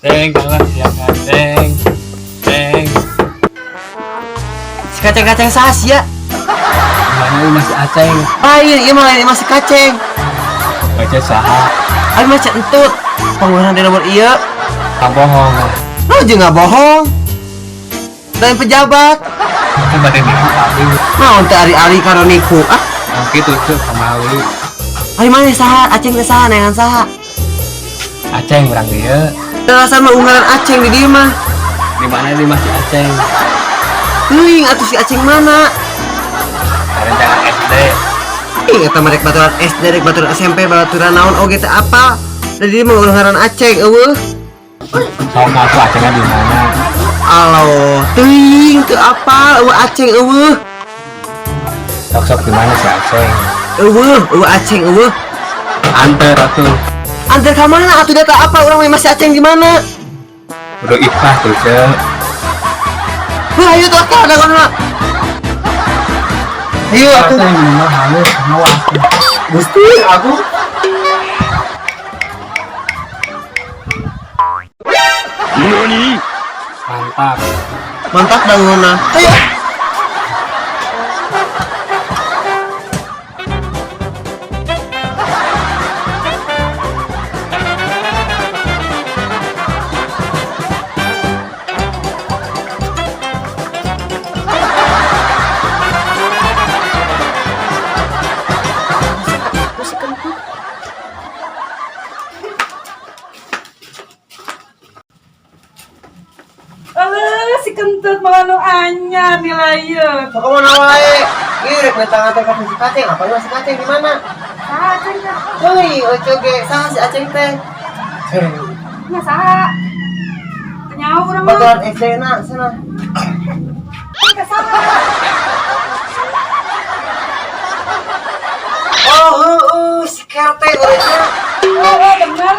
Teng, kalah silakan teng. Teng. Si kaceng-kaceng sasia. Mana ini masih aceng? Lain, ieu mah lain masih kaceng. Baca saha? Ayo mah cek entut. Penggunaan di nomor ieu. Bohong. Lu juga nggak bohong. Dan pejabat. Coba deh bilang tadi. Naon teh ari-ari karo nipu. Ah, Gitu tuh kemali. ari mana saha? Aceng teh saha neangan saha? Aceng berang dia. Terasa mah unggaran aceng di dieu mah. Di mana dia masih aceng? Leuing atuh si aceng mana? Rencana SD. Ih, eta mah rek baturan SD, rek baturan SMP, baturan naon oge teh apa? Da dieu mah unggaran aceng eueuh. Sama aku acengnya di mana? Alo, teuing teu apa eueuh aceng eueuh. Sok-sok di mana si aceng? Eueuh aceng eueuh. Anter atuh. Antar ka mana atuh data apa orang masih aceng di mana? Udah ikhlas tuh cek. Wah, ayo tuh akal ada mana? Ayo aku. Aceng di mana halus mau aku. Gusti aku. Mantap. Mantap danguna. Ayo. Si kentut malah nu anyar nilainya. Sok mau wae. Ieu rek minta nganter ka si kaceng, apa masih kaceng di mana? Aceng teh. Heuy, ocoge saha si aceng teh? Nya saha? Tanya urang mah. Baturan SD na sana. Ka saha? Oh, si kerte urangna. Oh, bener.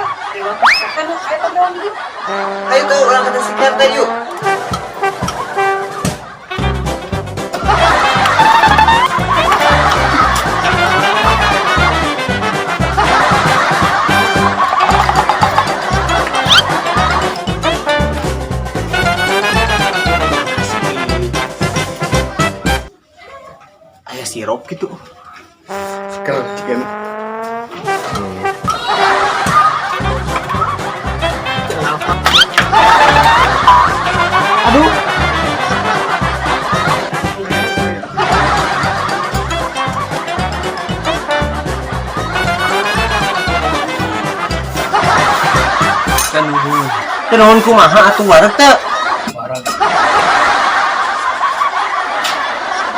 Kan ayo dong gitu. Ayo tuh urang kata si kerte yuk. Aya sirup gitu. Sekarang cigan. Aduh. Kan dulu. Teu naon kumaha atuh wareg teh. Barang.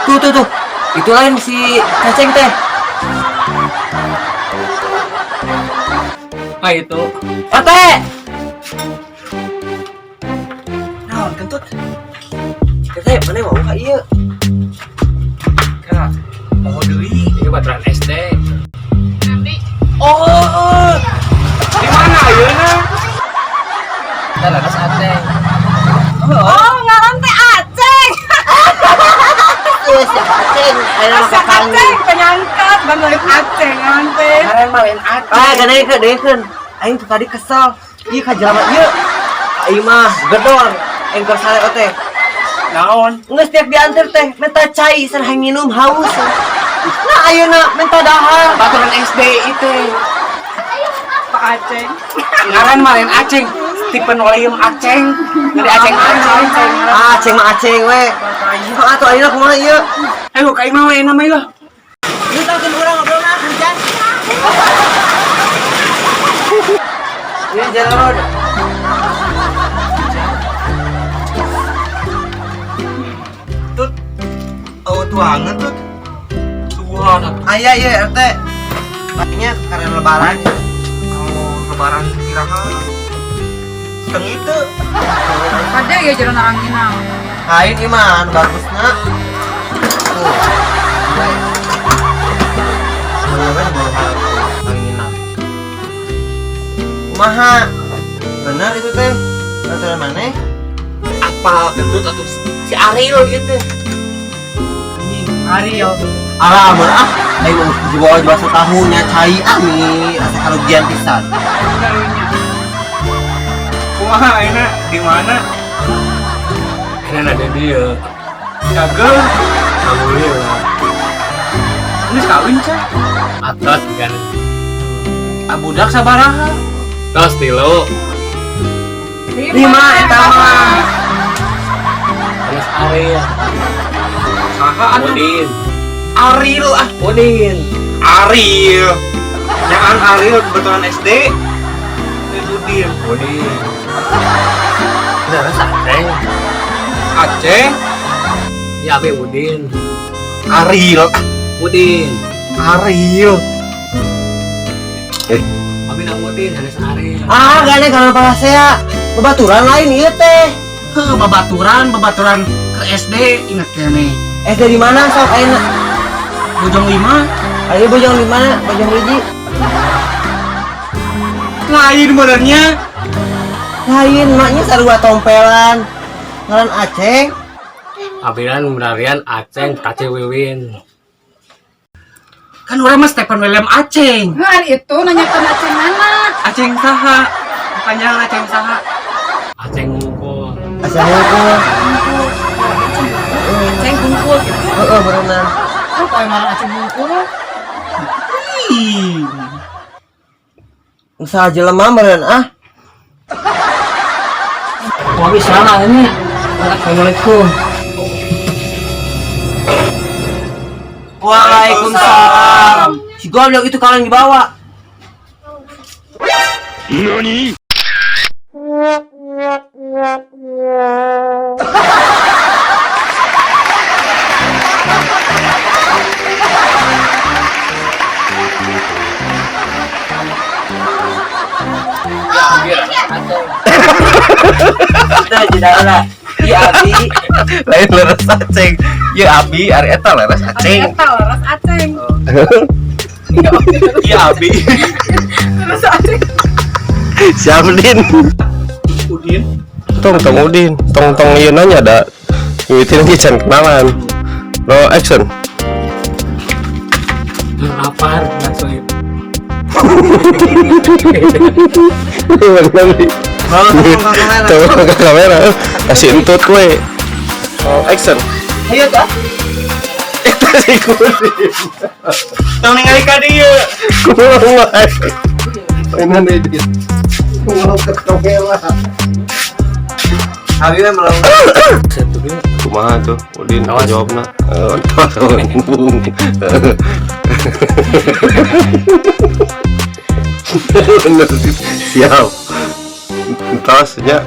Tuh. Itu lain si kaceng teh. Ah itu. Ate. Naon kentut? Kita mana mau ka ieu? Kak, mau deui. Ini baturan SD. Oh. Di mana ayeuna? Kita laras aceng. Oh, ngaran teh Aceng. Iya si kaceng. Ayo mah Asa kakang. Aceng penyangkat bantuin Aceng ngaran teh. Karen mah lain aceng. Ah, gadekeun. Aing tuh tadi kesel. Ieu ka jelema ieu. Aing mah gedor. Engkor sare teh. Naon? Nges tiap diantar teh minta cai san hayang minum haus. Nah ayeuna minta dahar. Baturan SD itu. Pak Aceng. Ngaran mah lain aceng. Tipe nolium aceng. Dari aceng. Ah, aceng mah aceng we. Sok atuh ayeuna kumaha ieu? Ayo ka imah we nama ieu. Ieu tangkeun urang ngobrol na hujan. Ieu jalan. Tut. Oh, tuangan tut. Tuhan atuh. Aya ieu RT. Pastinya karena lebaran. Oh, lebaran iraha. Teng itu. Ada ya jalan angin. Lain iman bagusna. Tuh. Kumaha? Benar itu teh. Peraturan mana? Apa kentut atuh si Ariel gitu. Anjing, Ariel. Alah amun ayo dibawa jual setahunnya cai ami asa karugian pisan. Kumaha enak di mana? Enak ada dia. Cagel. Alhamdulillah. Ini kawin cah. Atas kan. Abudak sabaraha? Tos tilo. 5 eta mah. Anas Ariel. Saha anu? Udin. Ariel ah. Udin. Ariel. Jangan Ariel kebetulan SD. Itu dia. Udin. Udah rasa Aceh. Aceh. Ya Abe Udin. Ariel. Udin. Ariel. Abi nak Udin Anas Ariel. Ah gane kalau saya babaturan lain ieu teh. Babaturan ke SD inget kene. SD di mana sok ayeuna? Bojong 5. Ayo bojong di mana? Bojong hiji. Lain modelnya. Lain maknya sarua tompelan. Ngaran Aceh. Abiran berarian Aceh Kace Wiwin. Kan orang mah Stephen William Aceng. Ngan itu nanyakan Aceh mana? Aceng saha? Panjang Aceng saha? Aceh ngumpul. Asa ngumpul. Aceh bungkul gitu. Heeh berenang. Oh, kayak marah Aceh bungkul. Usaha jelema meureun ah. Wabi salah ini. Assalamualaikum. Waalaikumsalam. Si goblok itu kalian dibawa. Kita jadala. Iya Abi. Lain leres Aceng. Ya Abi, ari eta leres Aceng. Eta laras Aceh. Iya Abi. Laras Aceh. Syamdin Udin. tong Udin tong ieu nanya ada wiwitin ge can kenalan no action Lapar langsung itu. Coba ke kamera kasih entut we no action Ayo kak. eta si Kudin Tong ningali ka dieu. kumaha wae mainan edit kumaha ke kamera Abi mah melong. Satu dia. kumaha tuh Udin jawabna siap entos nya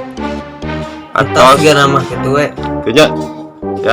Atas atos ge nama kitu we. nya ya